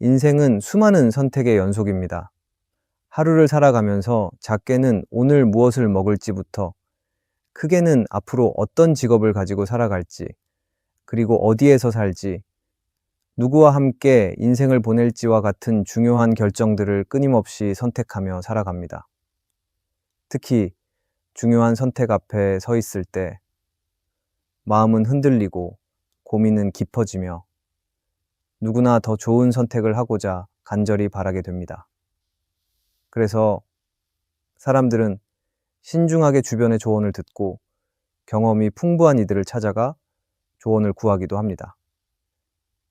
인생은 수많은 선택의 연속입니다. 하루를 살아가면서 작게는 오늘 무엇을 먹을지부터 크게는 앞으로 어떤 직업을 가지고 살아갈지, 그리고 어디에서 살지, 누구와 함께 인생을 보낼지와 같은 중요한 결정들을 끊임없이 선택하며 살아갑니다. 특히 중요한 선택 앞에 서 있을 때 마음은 흔들리고 고민은 깊어지며 누구나 더 좋은 선택을 하고자 간절히 바라게 됩니다. 그래서 사람들은 신중하게 주변의 조언을 듣고 경험이 풍부한 이들을 찾아가 조언을 구하기도 합니다.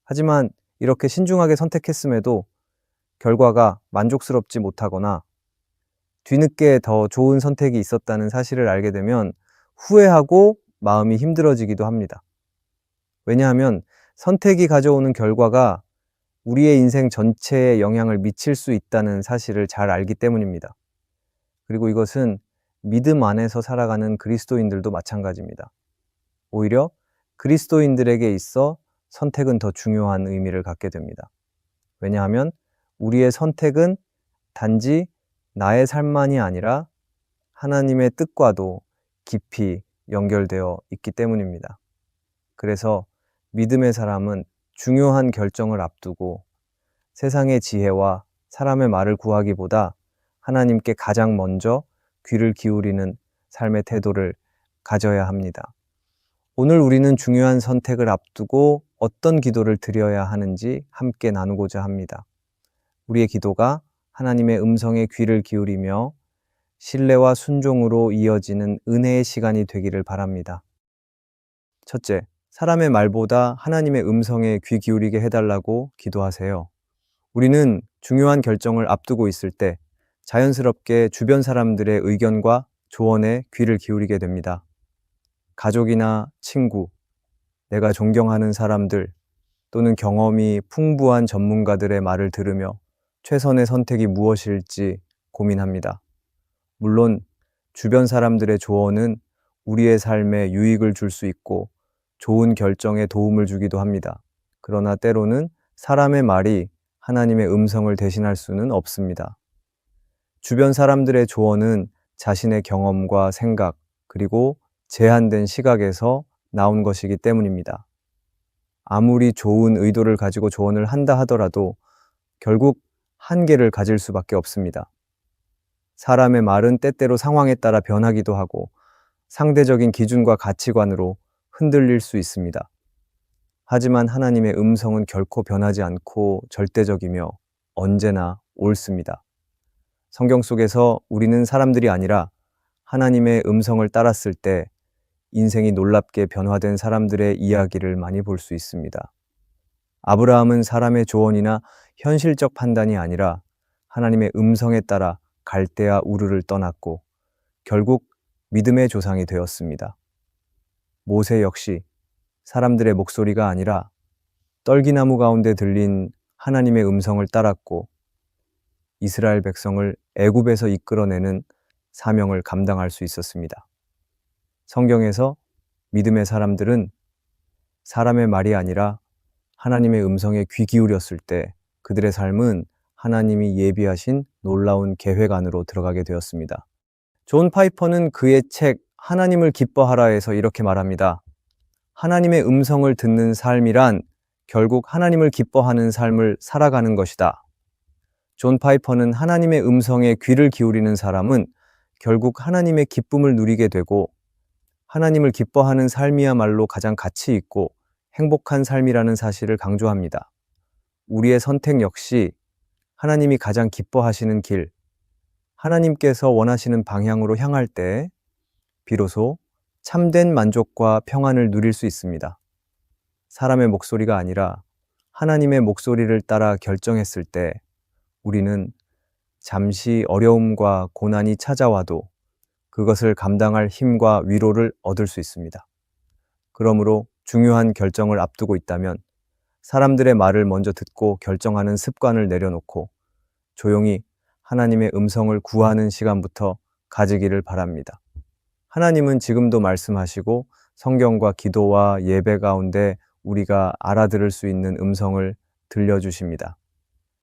하지만 이렇게 신중하게 선택했음에도 결과가 만족스럽지 못하거나 뒤늦게 더 좋은 선택이 있었다는 사실을 알게 되면 후회하고 마음이 힘들어지기도 합니다. 왜냐하면 선택이 가져오는 결과가 우리의 인생 전체에 영향을 미칠 수 있다는 사실을 잘 알기 때문입니다. 그리고 이것은 믿음 안에서 살아가는 그리스도인들도 마찬가지입니다. 오히려 그리스도인들에게 있어 선택은 더 중요한 의미를 갖게 됩니다. 왜냐하면 우리의 선택은 단지 나의 삶만이 아니라 하나님의 뜻과도 깊이 연결되어 있기 때문입니다. 그래서 믿음의 사람은 중요한 결정을 앞두고 세상의 지혜와 사람의 말을 구하기보다 하나님께 가장 먼저 귀를 기울이는 삶의 태도를 가져야 합니다. 오늘 우리는 중요한 선택을 앞두고 어떤 기도를 드려야 하는지 함께 나누고자 합니다. 우리의 기도가 하나님의 음성에 귀를 기울이며 신뢰와 순종으로 이어지는 은혜의 시간이 되기를 바랍니다. 첫째, 사람의 말보다 하나님의 음성에 귀 기울이게 해달라고 기도하세요. 우리는 중요한 결정을 앞두고 있을 때 자연스럽게 주변 사람들의 의견과 조언에 귀를 기울이게 됩니다. 가족이나 친구, 내가 존경하는 사람들 또는 경험이 풍부한 전문가들의 말을 들으며 최선의 선택이 무엇일지 고민합니다. 물론 주변 사람들의 조언은 우리의 삶에 유익을 줄 수 있고 좋은 결정에 도움을 주기도 합니다. 그러나 때로는 사람의 말이 하나님의 음성을 대신할 수는 없습니다. 주변 사람들의 조언은 자신의 경험과 생각, 그리고 제한된 시각에서 나온 것이기 때문입니다. 아무리 좋은 의도를 가지고 조언을 한다 하더라도 결국 한계를 가질 수밖에 없습니다. 사람의 말은 때때로 상황에 따라 변하기도 하고 상대적인 기준과 가치관으로 흔들릴 수 있습니다. 하지만 하나님의 음성은 결코 변하지 않고 절대적이며 언제나 옳습니다. 성경 속에서 우리는 사람들이 아니라 하나님의 음성을 따랐을 때 인생이 놀랍게 변화된 사람들의 이야기를 많이 볼 수 있습니다. 아브라함은 사람의 조언이나 현실적 판단이 아니라 하나님의 음성에 따라 갈대아 우르를 떠났고 결국 믿음의 조상이 되었습니다. 모세 역시 사람들의 목소리가 아니라 떨기나무 가운데 들린 하나님의 음성을 따랐고 이스라엘 백성을 애굽에서 이끌어내는 사명을 감당할 수 있었습니다. 성경에서 믿음의 사람들은 사람의 말이 아니라 하나님의 음성에 귀 기울였을 때 그들의 삶은 하나님이 예비하신 놀라운 계획 안으로 들어가게 되었습니다. 존 파이퍼는 그의 책 하나님을 기뻐하라에서 이렇게 말합니다. 하나님의 음성을 듣는 삶이란 결국 하나님을 기뻐하는 삶을 살아가는 것이다. 존 파이퍼는 하나님의 음성에 귀를 기울이는 사람은 결국 하나님의 기쁨을 누리게 되고 하나님을 기뻐하는 삶이야말로 가장 가치 있고 행복한 삶이라는 사실을 강조합니다. 우리의 선택 역시 하나님이 가장 기뻐하시는 길, 하나님께서 원하시는 방향으로 향할 때 비로소 참된 만족과 평안을 누릴 수 있습니다. 사람의 목소리가 아니라 하나님의 목소리를 따라 결정했을 때 우리는 잠시 어려움과 고난이 찾아와도 그것을 감당할 힘과 위로를 얻을 수 있습니다. 그러므로 중요한 결정을 앞두고 있다면 사람들의 말을 먼저 듣고 결정하는 습관을 내려놓고 조용히 하나님의 음성을 구하는 시간부터 가지기를 바랍니다. 하나님은 지금도 말씀하시고 성경과 기도와 예배 가운데 우리가 알아들을 수 있는 음성을 들려주십니다.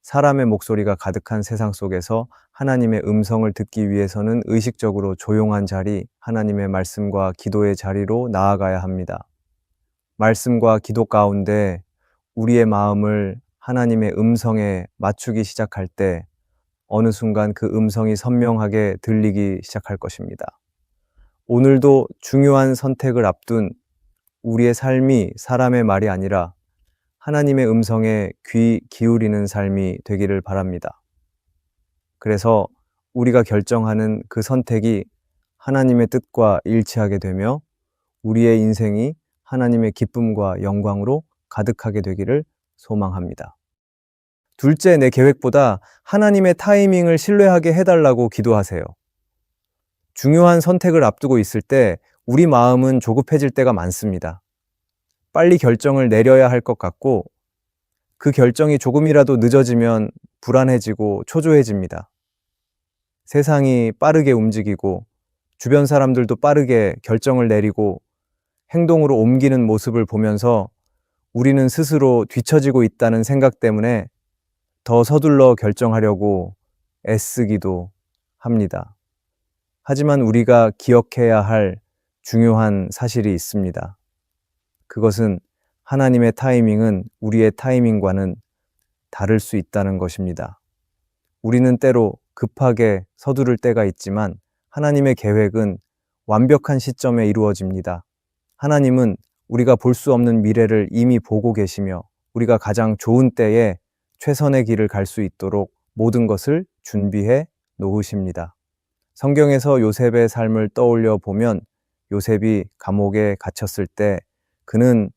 사람의 목소리가 가득한 세상 속에서 하나님의 음성을 듣기 위해서는 의식적으로 조용한 자리, 하나님의 말씀과 기도의 자리로 나아가야 합니다. 말씀과 기도 가운데 우리의 마음을 하나님의 음성에 맞추기 시작할 때 어느 순간 그 음성이 선명하게 들리기 시작할 것입니다. 오늘도 중요한 선택을 앞둔 우리의 삶이 사람의 말이 아니라 하나님의 음성에 귀 기울이는 삶이 되기를 바랍니다. 그래서 우리가 결정하는 그 선택이 하나님의 뜻과 일치하게 되며 우리의 인생이 하나님의 기쁨과 영광으로 가득하게 되기를 소망합니다. 둘째, 내 계획보다 하나님의 타이밍을 신뢰하게 해달라고 기도하세요. 중요한 선택을 앞두고 있을 때 우리 마음은 조급해질 때가 많습니다. 빨리 결정을 내려야 할 것 같고 그 결정이 조금이라도 늦어지면 불안해지고 초조해집니다. 세상이 빠르게 움직이고 주변 사람들도 빠르게 결정을 내리고 행동으로 옮기는 모습을 보면서 우리는 스스로 뒤처지고 있다는 생각 때문에 더 서둘러 결정하려고 애쓰기도 합니다. 하지만 우리가 기억해야 할 중요한 사실이 있습니다. 그것은 하나님의 타이밍은 우리의 타이밍과는 다를 수 있다는 것입니다. 우리는 때로 급하게 서두를 때가 있지만 하나님의 계획은 완벽한 시점에 이루어집니다. 하나님은 우리가 볼 수 없는 미래를 이미 보고 계시며 우리가 가장 좋은 때에 최선의 길을 갈 수 있도록 모든 것을 준비해 놓으십니다. 성경에서 요셉의 삶을 떠올려 보면 요셉이 감옥에 갇혔을 때 그는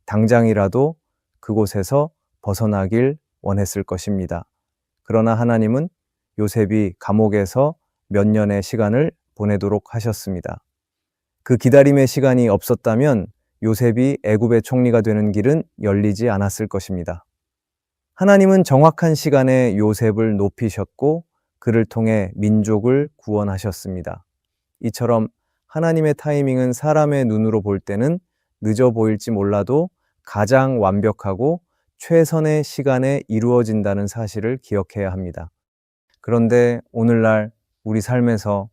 당장이라도 그곳에서 벗어나길 원했을 것입니다. 그러나 하나님은 요셉이 감옥에서 몇 년의 시간을 보내도록 하셨습니다. 그 기다림의 시간이 없었다면 요셉이 애굽의 총리가 되는 길은 열리지 않았을 것입니다. 하나님은 정확한 시간에 요셉을 높이셨고 그를 통해 민족을 구원하셨습니다. 이처럼 하나님의 타이밍은 사람의 눈으로 볼 때는 늦어 보일지 몰라도 가장 완벽하고 최선의 시간에 이루어진다는 사실을 기억해야 합니다. 그런데 오늘날 우리 삶에서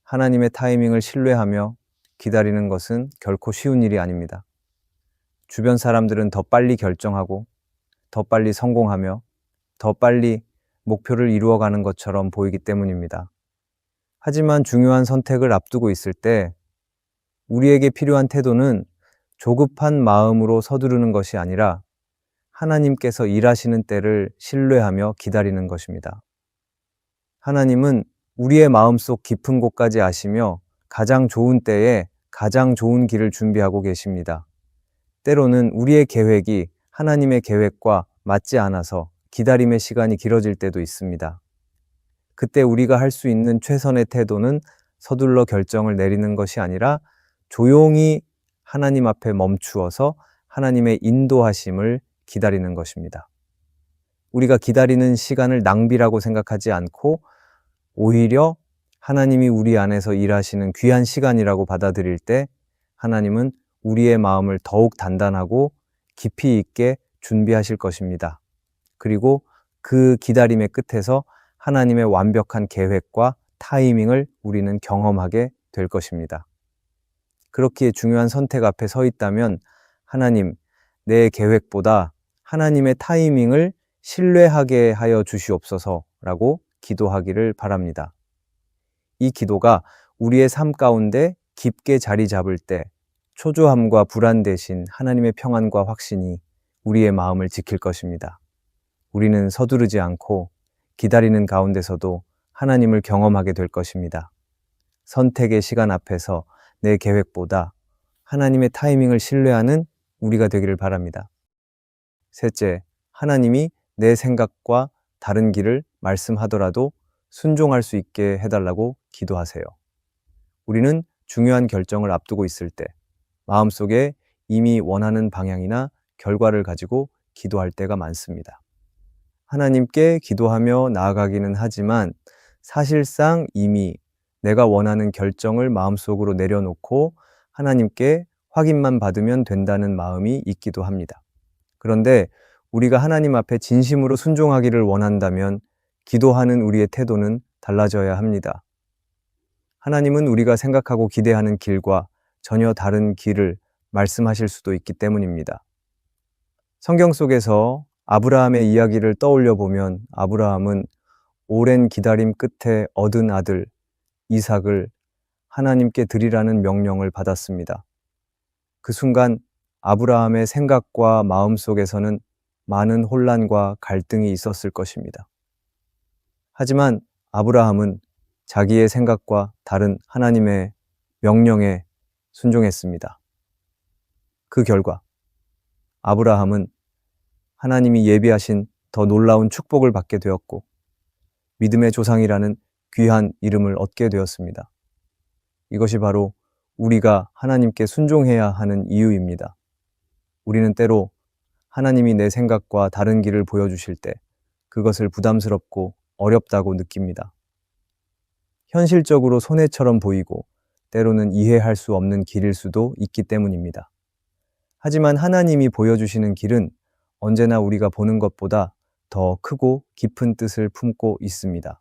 하나님의 타이밍을 신뢰하며 기다리는 것은 결코 쉬운 일이 아닙니다. 주변 사람들은 더 빨리 결정하고 더 빨리 성공하며 더 빨리 목표를 이루어가는 것처럼 보이기 때문입니다. 하지만 중요한 선택을 앞두고 있을 때 우리에게 필요한 태도는 조급한 마음으로 서두르는 것이 아니라 하나님께서 일하시는 때를 신뢰하며 기다리는 것입니다. 하나님은 우리의 마음속 깊은 곳까지 아시며 가장 좋은 때에 가장 좋은 길을 준비하고 계십니다. 때로는 우리의 계획이 하나님의 계획과 맞지 않아서 기다림의 시간이 길어질 때도 있습니다. 그때 우리가 할 수 있는 최선의 태도는 서둘러 결정을 내리는 것이 아니라 조용히 하나님 앞에 멈추어서 하나님의 인도하심을 기다리는 것입니다. 우리가 기다리는 시간을 낭비라고 생각하지 않고 오히려 하나님이 우리 안에서 일하시는 귀한 시간이라고 받아들일 때 하나님은 우리의 마음을 더욱 단단하고 깊이 있게 준비하실 것입니다. 그리고 그 기다림의 끝에서 하나님의 완벽한 계획과 타이밍을 우리는 경험하게 될 것입니다. 그렇기에 중요한 선택 앞에 서 있다면 하나님, 내 계획보다 하나님의 타이밍을 신뢰하게 하여 주시옵소서라고 기도하기를 바랍니다. 이 기도가 우리의 삶 가운데 깊게 자리 잡을 때 초조함과 불안 대신 하나님의 평안과 확신이 우리의 마음을 지킬 것입니다. 우리는 서두르지 않고 기다리는 가운데서도 하나님을 경험하게 될 것입니다. 선택의 시간 앞에서 내 계획보다 하나님의 타이밍을 신뢰하는 우리가 되기를 바랍니다. 셋째, 하나님이 내 생각과 다른 길을 말씀하더라도 순종할 수 있게 해달라고 기도하세요. 우리는 중요한 결정을 앞두고 있을 때 마음속에 이미 원하는 방향이나 결과를 가지고 기도할 때가 많습니다. 하나님께 기도하며 나아가기는 하지만 사실상 이미 내가 원하는 결정을 마음속으로 내려놓고 하나님께 확인만 받으면 된다는 마음이 있기도 합니다. 그런데 우리가 하나님 앞에 진심으로 순종하기를 원한다면 기도하는 우리의 태도는 달라져야 합니다. 하나님은 우리가 생각하고 기대하는 길과 전혀 다른 길을 말씀하실 수도 있기 때문입니다. 성경 속에서 아브라함의 이야기를 떠올려 보면 아브라함은 오랜 기다림 끝에 얻은 아들 이삭을 하나님께 드리라는 명령을 받았습니다. 그 순간 아브라함의 생각과 마음 속에서는 많은 혼란과 갈등이 있었을 것입니다. 하지만 아브라함은 자기의 생각과 다른 하나님의 명령에 순종했습니다. 그 결과 아브라함은 하나님이 예비하신 더 놀라운 축복을 받게 되었고 믿음의 조상이라는 귀한 이름을 얻게 되었습니다. 이것이 바로 우리가 하나님께 순종해야 하는 이유입니다. 우리는 때로 하나님이 내 생각과 다른 길을 보여주실 때 그것을 부담스럽고 어렵다고 느낍니다. 현실적으로 손해처럼 보이고 때로는 이해할 수 없는 길일 수도 있기 때문입니다. 하지만 하나님이 보여주시는 길은 언제나 우리가 보는 것보다 더 크고 깊은 뜻을 품고 있습니다.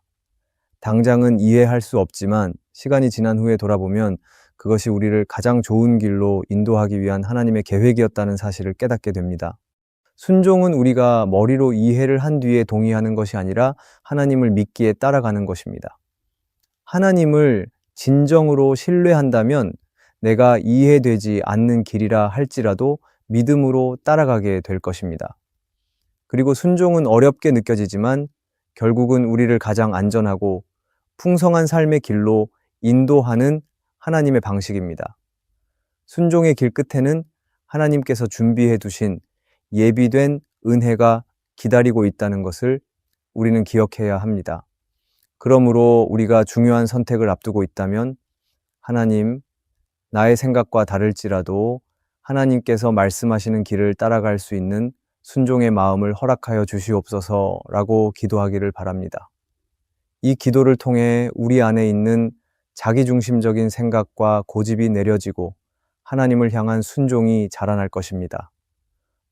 당장은 이해할 수 없지만 시간이 지난 후에 돌아보면 그것이 우리를 가장 좋은 길로 인도하기 위한 하나님의 계획이었다는 사실을 깨닫게 됩니다. 순종은 우리가 머리로 이해를 한 뒤에 동의하는 것이 아니라 하나님을 믿기에 따라가는 것입니다. 하나님을 진정으로 신뢰한다면 내가 이해되지 않는 길이라 할지라도 믿음으로 따라가게 될 것입니다. 그리고 순종은 어렵게 느껴지지만 결국은 우리를 가장 안전하고 풍성한 삶의 길로 인도하는 하나님의 방식입니다. 순종의 길 끝에는 하나님께서 준비해 두신 예비된 은혜가 기다리고 있다는 것을 우리는 기억해야 합니다. 그러므로 우리가 중요한 선택을 앞두고 있다면 하나님, 나의 생각과 다를지라도 하나님께서 말씀하시는 길을 따라갈 수 있는 순종의 마음을 허락하여 주시옵소서라고 기도하기를 바랍니다. 이 기도를 통해 우리 안에 있는 자기중심적인 생각과 고집이 내려지고 하나님을 향한 순종이 자라날 것입니다.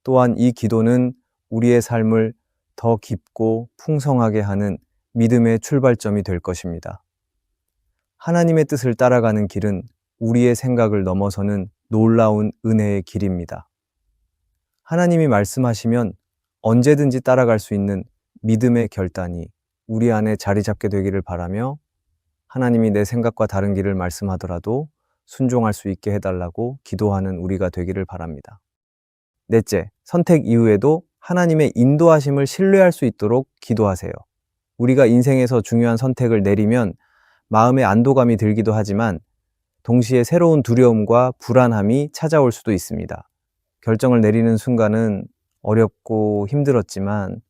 또한 이 기도는 우리의 삶을 더 깊고 풍성하게 하는 믿음의 출발점이 될 것입니다. 하나님의 뜻을 따라가는 길은 우리의 생각을 넘어서는 놀라운 은혜의 길입니다. 하나님이 말씀하시면 언제든지 따라갈 수 있는 믿음의 결단이 우리 안에 자리 잡게 되기를 바라며 하나님이 내 생각과 다른 길을 말씀하더라도 순종할 수 있게 해달라고 기도하는 우리가 되기를 바랍니다. 넷째, 선택 이후에도 하나님의 인도하심을 신뢰할 수 있도록 기도하세요. 우리가 인생에서 중요한 선택을 내리면 마음의 안도감이 들기도 하지만 동시에 새로운 두려움과 불안함이 찾아올 수도 있습니다. 결정을 내리는 순간은 어렵고 힘들었지만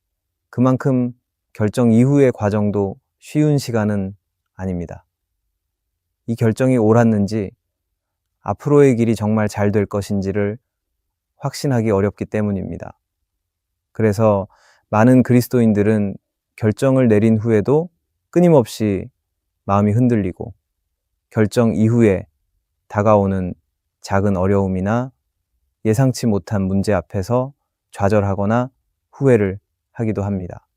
그만큼 결정 이후의 과정도 쉬운 시간은 아닙니다. 이 결정이 옳았는지 앞으로의 길이 정말 잘 될 것인지를 확신하기 어렵기 때문입니다. 그래서 많은 그리스도인들은 결정을 내린 후에도 끊임없이 마음이 흔들리고 결정 이후에 다가오는 작은 어려움이나 예상치 못한 문제 앞에서 좌절하거나 후회를 하기도 합니다.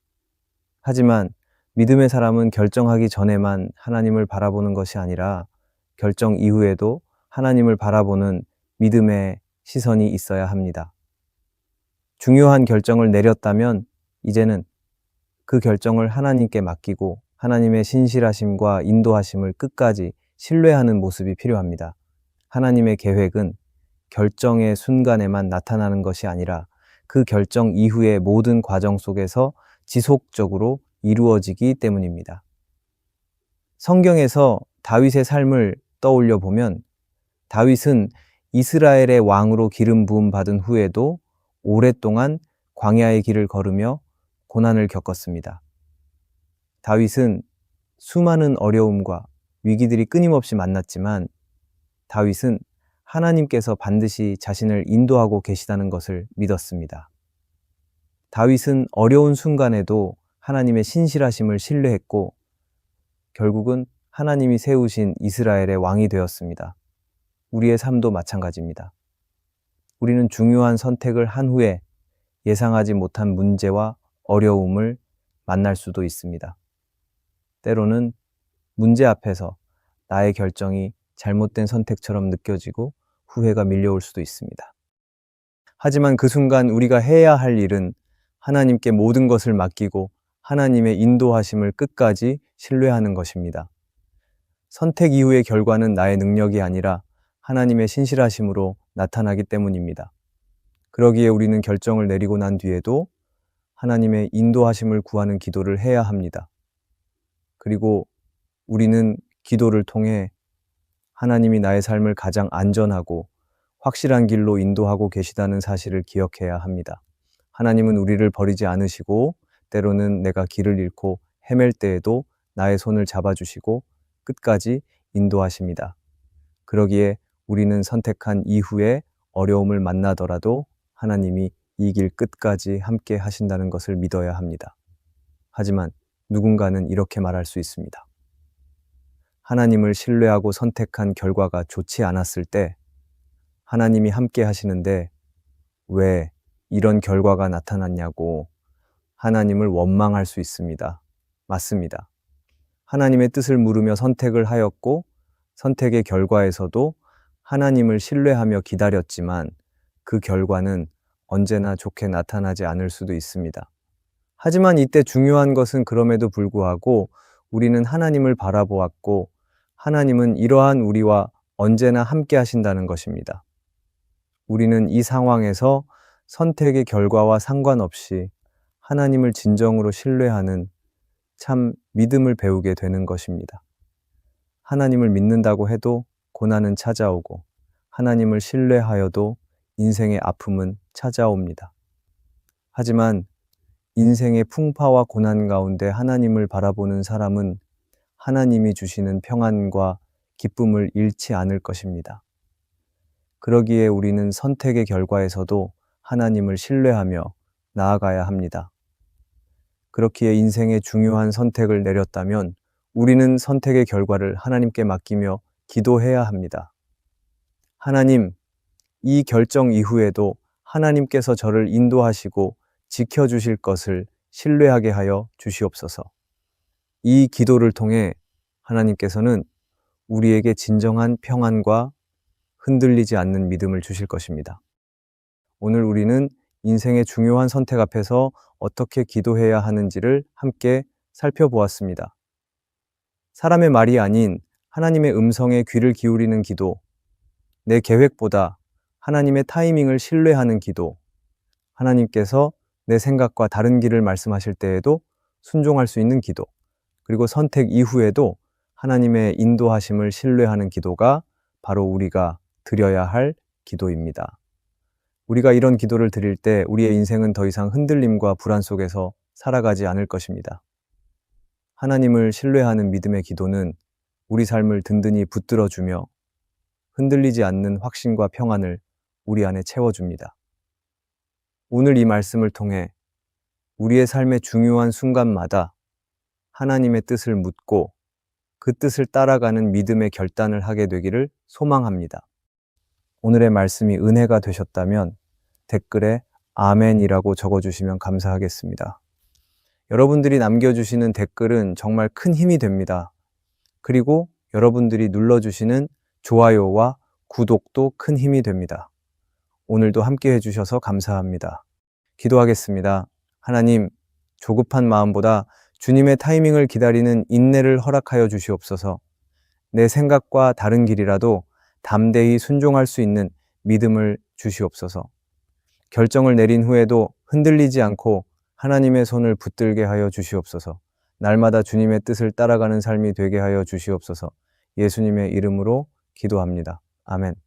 하지만 믿음의 사람은 결정하기 전에만 하나님을 바라보는 것이 아니라 결정 이후에도 하나님을 바라보는 믿음의 시선이 있어야 합니다. 중요한 결정을 내렸다면 이제는 그 결정을 하나님께 맡기고 하나님의 신실하심과 인도하심을 끝까지 신뢰하는 모습이 필요합니다. 하나님의 계획은 결정의 순간에만 나타나는 것이 아니라 그 결정 이후의 모든 과정 속에서 지속적으로 이루어지기 때문입니다. 성경에서 다윗의 삶을 떠올려 보면 다윗은 이스라엘의 왕으로 기름 부음 받은 후에도 오랫동안 광야의 길을 걸으며 고난을 겪었습니다. 다윗은 수많은 어려움과 위기들이 끊임없이 만났지만 다윗은 하나님께서 반드시 자신을 인도하고 계시다는 것을 믿었습니다. 다윗은 어려운 순간에도 하나님의 신실하심을 신뢰했고 결국은 하나님이 세우신 이스라엘의 왕이 되었습니다. 우리의 삶도 마찬가지입니다. 우리는 중요한 선택을 한 후에 예상하지 못한 문제와 어려움을 만날 수도 있습니다. 때로는 문제 앞에서 나의 결정이 잘못된 선택처럼 느껴지고 후회가 밀려올 수도 있습니다. 하지만 그 순간 우리가 해야 할 일은 하나님께 모든 것을 맡기고 하나님의 인도하심을 끝까지 신뢰하는 것입니다. 선택 이후의 결과는 나의 능력이 아니라 하나님의 신실하심으로 나타나기 때문입니다. 그러기에 우리는 결정을 내리고 난 뒤에도 하나님의 인도하심을 구하는 기도를 해야 합니다. 그리고 우리는 기도를 통해 하나님이 나의 삶을 가장 안전하고 확실한 길로 인도하고 계시다는 사실을 기억해야 합니다. 하나님은 우리를 버리지 않으시고 때로는 내가 길을 잃고 헤맬 때에도 나의 손을 잡아주시고 끝까지 인도하십니다. 그러기에 우리는 선택한 이후에 어려움을 만나더라도 하나님이 이 길 끝까지 함께 하신다는 것을 믿어야 합니다. 하지만 누군가는 이렇게 말할 수 있습니다. 하나님을 신뢰하고 선택한 결과가 좋지 않았을 때 하나님이 함께 하시는데 왜 이런 결과가 나타났냐고 하나님을 원망할 수 있습니다. 맞습니다. 하나님의 뜻을 물으며 선택을 하였고 선택의 결과에서도 하나님을 신뢰하며 기다렸지만 그 결과는 언제나 좋게 나타나지 않을 수도 있습니다. 하지만 이때 중요한 것은 그럼에도 불구하고 우리는 하나님을 바라보았고 하나님은 이러한 우리와 언제나 함께 하신다는 것입니다. 우리는 이 상황에서 선택의 결과와 상관없이 하나님을 진정으로 신뢰하는 참 믿음을 배우게 되는 것입니다. 하나님을 믿는다고 해도 고난은 찾아오고 하나님을 신뢰하여도 인생의 아픔은 찾아옵니다. 하지만 인생의 풍파와 고난 가운데 하나님을 바라보는 사람은 하나님이 주시는 평안과 기쁨을 잃지 않을 것입니다. 그러기에 우리는 선택의 결과에서도 하나님을 신뢰하며 나아가야 합니다. 그렇기에 인생의 중요한 선택을 내렸다면 우리는 선택의 결과를 하나님께 맡기며 기도해야 합니다. 하나님, 이 결정 이후에도 하나님께서 저를 인도하시고 지켜주실 것을 신뢰하게 하여 주시옵소서. 이 기도를 통해 하나님께서는 우리에게 진정한 평안과 흔들리지 않는 믿음을 주실 것입니다. 오늘 우리는 인생의 중요한 선택 앞에서 어떻게 기도해야 하는지를 함께 살펴보았습니다. 사람의 말이 아닌 하나님의 음성에 귀를 기울이는 기도, 내 계획보다 하나님의 타이밍을 신뢰하는 기도, 하나님께서 내 생각과 다른 길을 말씀하실 때에도 순종할 수 있는 기도, 그리고 선택 이후에도 하나님의 인도하심을 신뢰하는 기도가 바로 우리가 드려야 할 기도입니다. 우리가 이런 기도를 드릴 때 우리의 인생은 더 이상 흔들림과 불안 속에서 살아가지 않을 것입니다. 하나님을 신뢰하는 믿음의 기도는 우리 삶을 든든히 붙들어주며 흔들리지 않는 확신과 평안을 우리 안에 채워줍니다. 오늘 이 말씀을 통해 우리의 삶의 중요한 순간마다 하나님의 뜻을 묻고 그 뜻을 따라가는 믿음의 결단을 하게 되기를 소망합니다. 오늘의 말씀이 은혜가 되셨다면 댓글에 아멘이라고 적어주시면 감사하겠습니다. 여러분들이 남겨주시는 댓글은 정말 큰 힘이 됩니다. 그리고 여러분들이 눌러주시는 좋아요와 구독도 큰 힘이 됩니다. 오늘도 함께 해주셔서 감사합니다. 기도하겠습니다. 하나님, 조급한 마음보다 주님의 타이밍을 기다리는 인내를 허락하여 주시옵소서. 내 생각과 다른 길이라도 담대히 순종할 수 있는 믿음을 주시옵소서. 결정을 내린 후에도 흔들리지 않고 하나님의 손을 붙들게 하여 주시옵소서. 날마다 주님의 뜻을 따라가는 삶이 되게 하여 주시옵소서. 예수님의 이름으로 기도합니다. 아멘.